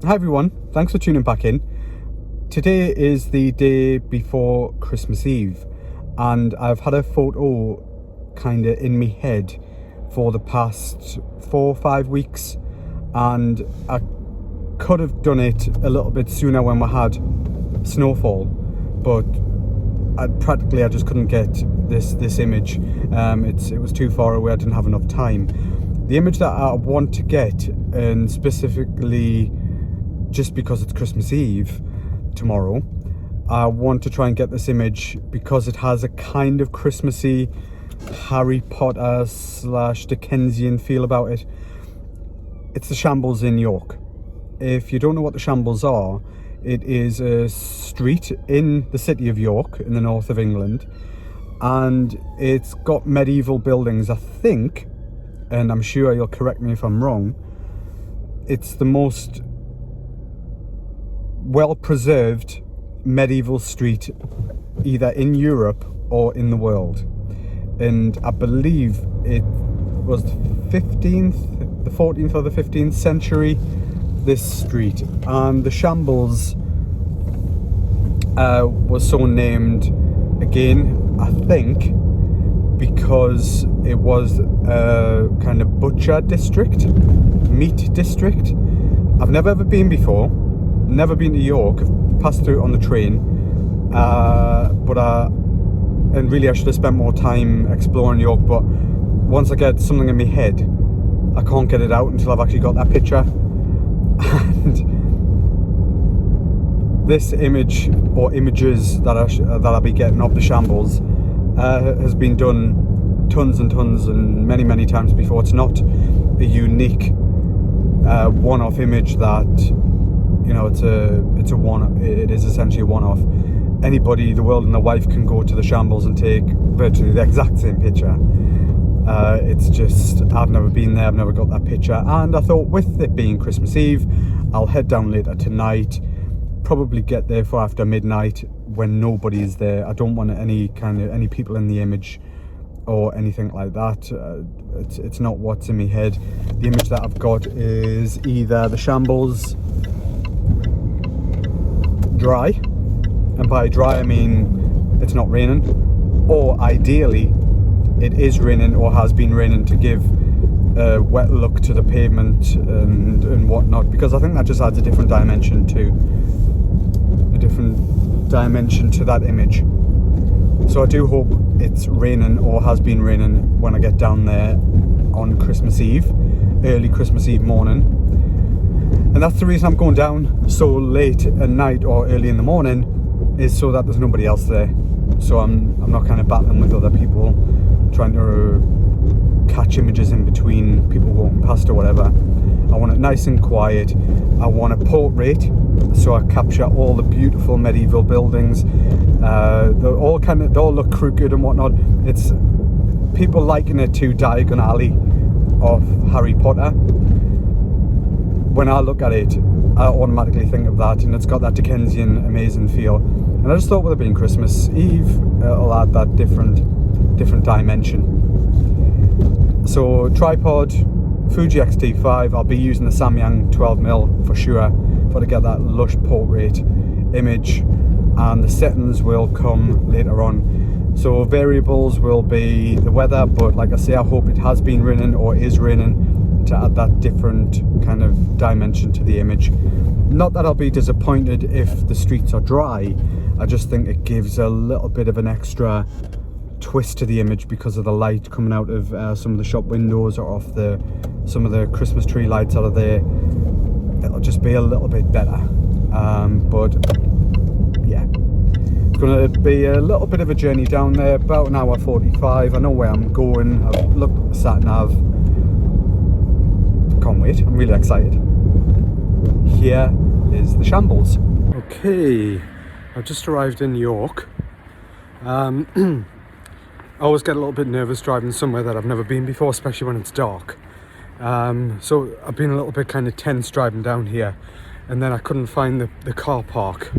Hi everyone, thanks for tuning back in. Today is the day before Christmas Eve, and I've had a photo kind of in my head for the past 4 or 5 weeks, and I could have done it a little bit sooner when we had snowfall, but I just couldn't get this image. It was too far away, I didn't have enough time. The image that I want to get, and specifically just because it's Christmas Eve tomorrow, I want to try and get this image because it has a kind of Christmassy, Harry Potter / Dickensian feel about it. It's the Shambles in York. If you don't know what the Shambles are, it is a street in the city of York in the north of England, and it's got medieval buildings, I think, and I'm sure you'll correct me if I'm wrong. It's the most well-preserved medieval street either in Europe or in the world, and I believe it was the 14th or the 15th century, this street. And the Shambles was so named again, I think, because it was a kind of butcher district, meat district. I've never ever been before, never been to York. I've passed through it on the train, and really I should have spent more time exploring York, but once I get something in my head, I can't get it out until I've actually got that picture. And this image, or images that I'll be getting of the Shambles, has been done tons and tons and many times before. It's not a unique one-off image that, you know, it is essentially a one-off. Anybody, the world and their wife, can go to the Shambles and take virtually the exact same picture. It's just, I've never been there, I've never got that picture, and I thought, with it being Christmas Eve, I'll head down later tonight, probably get there for after midnight when nobody is there. I don't want any people in the image or anything like that. It's not what's in my head. The image that I've got is either the Shambles dry, and by dry I mean it's not raining, or ideally it is raining or has been raining to give a wet look to the pavement and whatnot, because I think that just adds a different dimension to that image. So I do hope it's raining or has been raining when I get down there on Christmas Eve, early Christmas Eve morning. And that's the reason I'm going down so late at night or early in the morning, is so that there's nobody else there. So I'm not kind of battling with other people, trying to catch images in between people walking past or whatever. I want it nice and quiet. I want a portrait, so I capture all the beautiful medieval buildings. They all look crooked and whatnot. It's people liken it to Diagon Alley of Harry Potter. When I look at it, I automatically think of that, and it's got that Dickensian amazing feel. And I just thought, with it being Christmas Eve, it'll add that different dimension. So tripod, Fuji X-T5. I'll be using the Samyang 12mm for sure to get that lush portrait image, and the settings will come later on. So variables will be the weather, but like I say, I hope it has been raining or is raining to add that different kind of dimension to the image. Not that I'll be disappointed if the streets are dry, I just think it gives a little bit of an extra twist to the image because of the light coming out of some of the shop windows, or off some of the Christmas tree lights out of there. It'll just be a little bit better. But yeah, it's going to be a little bit of a journey down there, about an hour 45. I know where I'm going. I've looked at the sat nav. Can't wait, I'm really excited. Here is the Shambles. Okay, I've just arrived in York. I always get a little bit nervous driving somewhere that I've never been before, especially when it's dark. So I've been a little bit kind of tense driving down here, and then I couldn't find the car park.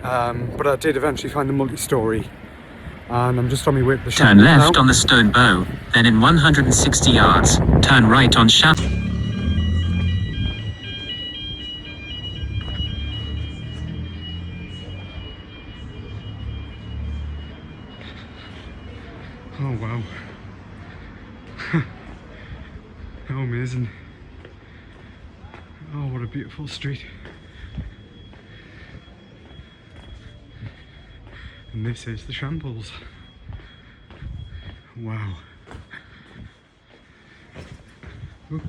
But I did eventually find the multi-storey, and I'm just on my way to the Shambles. Turn left now. on the Stone Bow, then in 160 yards, turn right on Shambles. Oh wow. How amazing. Oh, what a beautiful street. And this is the Shambles. Wow. Oop.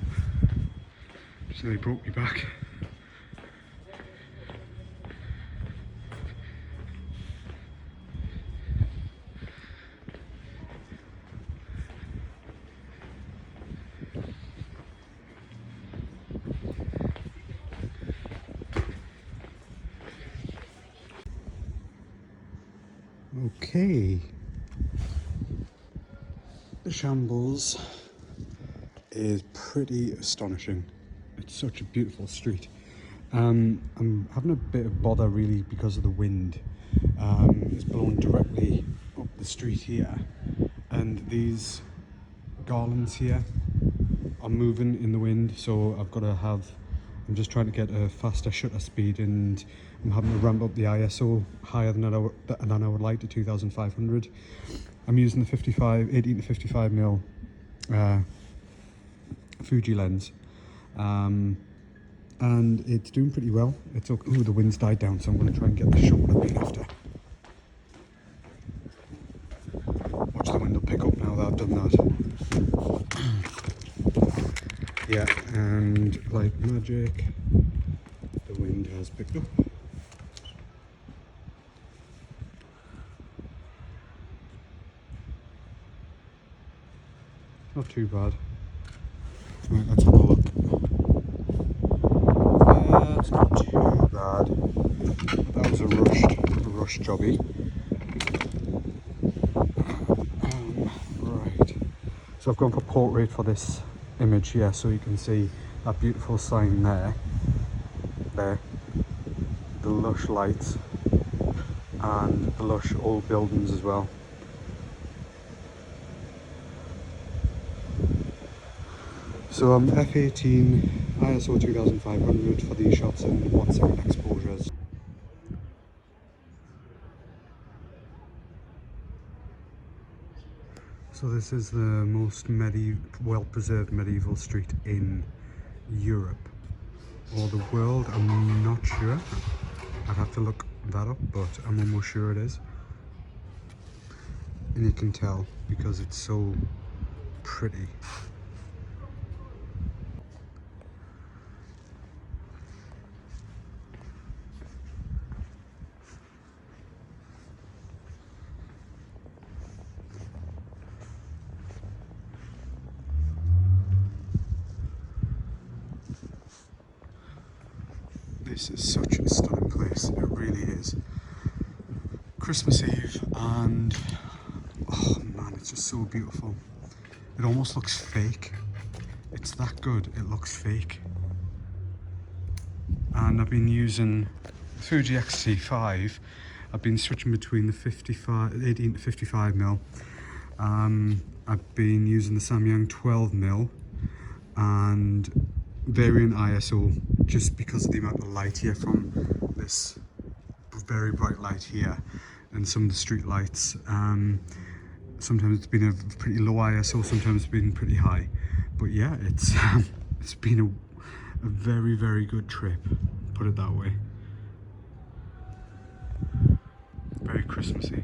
Just nearly broke me back. Okay, the Shambles is pretty astonishing. It's such a beautiful street. I'm having a bit of bother really because of the wind. It's blowing directly up the street here, and these garlands here are moving in the wind, so I'm just trying to get a faster shutter speed, and I'm having to ramp up the ISO higher than I would like to 2500. I'm using the 18 to 55 mil Fuji lens, and it's doing pretty well. It's okay. Ooh, the wind's died down, so I'm going to try and get the shot what I've been after. Watch the wind will pick up now that I've done that. Yeah, and like magic, the wind has picked up. Not too bad. Right, let's have a look. That's not too bad. That was a rush jobby. Right. So I've gone for portrait for this image here, so you can see that beautiful sign there. There. The lush lights and the lush old buildings as well. So I'm f18 ISO 2500 for these shots and 1 second exposures. So this is the most well-preserved medieval street in Europe or the world. I'm not sure. I'd have to look that up, but I'm almost sure it is. And you can tell because it's so pretty. This is such a stunning place, it really is. Christmas Eve, and oh man, it's just so beautiful. It almost looks fake. It's that good, it looks fake. And I've been using the Fuji X-T5. I've been switching between the 18 to 55 mil. I've been using the Samyang 12 mil and varying ISO just because of the amount of light here from this very bright light here and some of the street lights. Sometimes it's been a pretty low ISO, sometimes it's been pretty high, but yeah, it's been a very, very good trip, put it that way. Very Christmassy.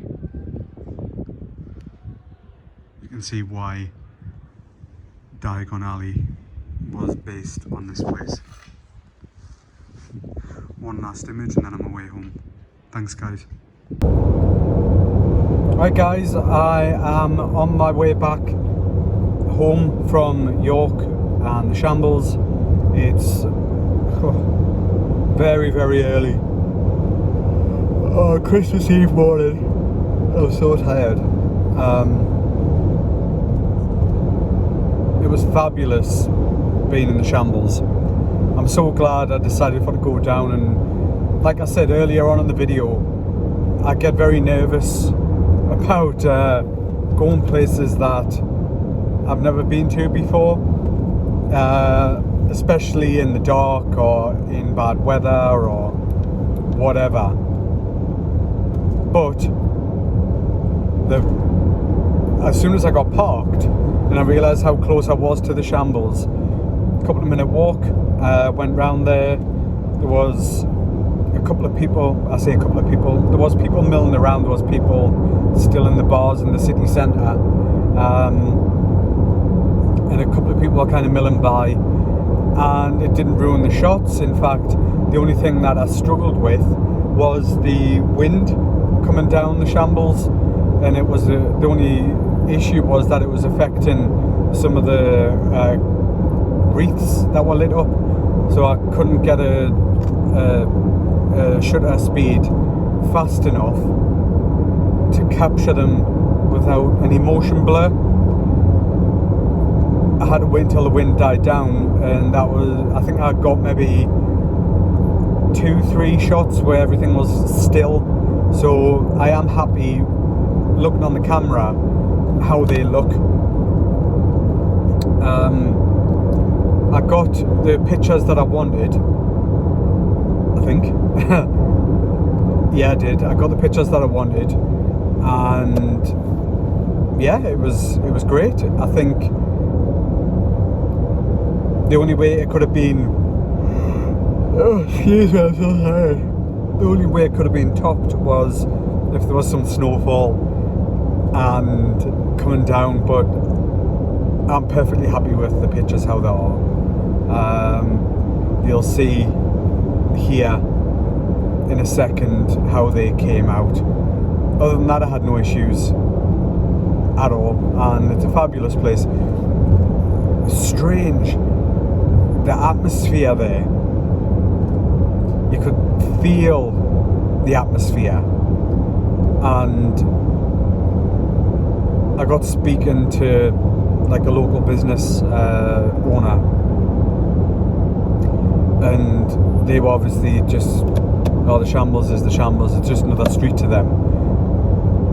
You can see why Diagon Alley was based on this place. One last image and then I'm away home. Thanks guys. Right guys, I am on my way back home from York and the Shambles. It's very, very early. Oh, Christmas Eve morning. I'm so tired. It was fabulous being in the Shambles. I'm so glad I decided to go down, and like I said earlier on in the video, I get very nervous about going places that I've never been to before, especially in the dark or in bad weather or whatever. But as soon as I got parked and I realised how close I was to the Shambles, a couple of minute walk, went round there. There was a couple of people, I say a couple of people, there was people milling around, there was people still in the bars in the city centre, and a couple of people were kind of milling by, and it didn't ruin the shots. In fact, the only thing that I struggled with was the wind coming down the Shambles, and it was the only issue was that it was affecting some of the wreaths that were lit up, so I couldn't get a shutter speed fast enough to capture them without any motion blur. I had to wait until the wind died down, and that was, I think I got maybe 2-3 shots where everything was still. So I am happy looking on the camera how they look. I got the pictures that I wanted, I think. Yeah, I did. I got the pictures that I wanted, and yeah, it was great. I think the only way it could have been, oh excuse me, I'm so sorry. The only way it could have been topped was if there was some snowfall and coming down, but I'm perfectly happy with the pictures how they are. You'll see here in a second how they came out. Other than that, I had no issues at all, and it's a fabulous place. Strange, the atmosphere there. You could feel the atmosphere, and I got speaking to like a local business owner, and they were obviously just, oh, the Shambles is the Shambles, it's just another street to them.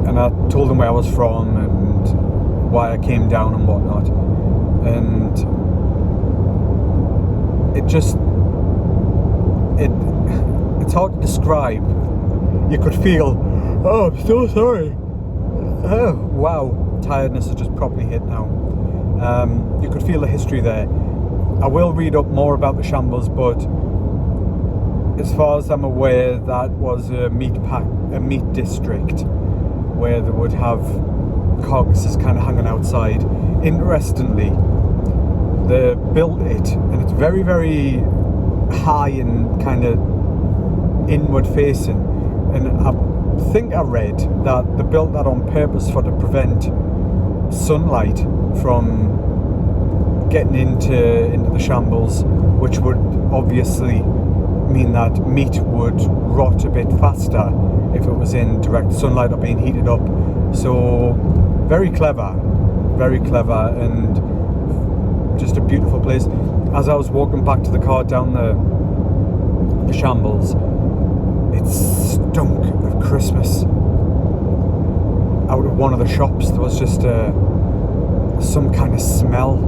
And I told them where I was from and why I came down and whatnot, and it's hard to describe. You could feel, oh, I'm so sorry, oh wow, tiredness has just properly hit now. You could feel the history there. I will read up more about the Shambles, but as far as I'm aware, that was a meat district where they would have carcasses kind of hanging outside. Interestingly, they built it, and it's very, very high and kind of inward facing, and I think I read that they built that on purpose to prevent sunlight from getting into the Shambles, which would obviously mean that meat would rot a bit faster if it was in direct sunlight or being heated up. So very clever, and just a beautiful place. As I was walking back to the car down the Shambles, it stunk of Christmas. Out of one of the shops there was just some kind of smell,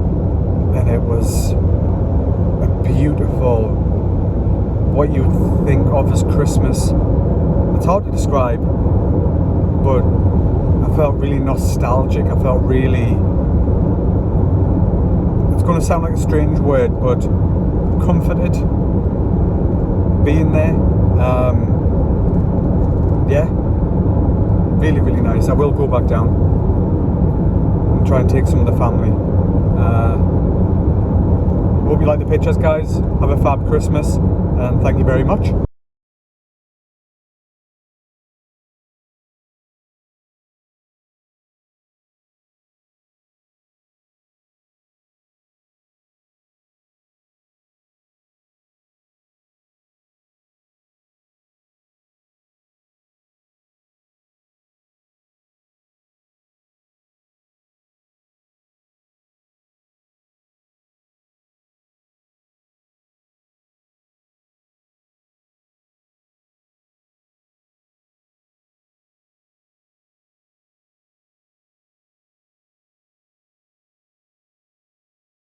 and it was a beautiful, what you would think of as Christmas. It's hard to describe, but I felt really nostalgic. I felt really, it's going to sound like a strange word, but comforted being there. Yeah, really, really nice. I will go back down and try and take some of the family. Hope you like the pictures, guys. Have a fab Christmas, and thank you very much.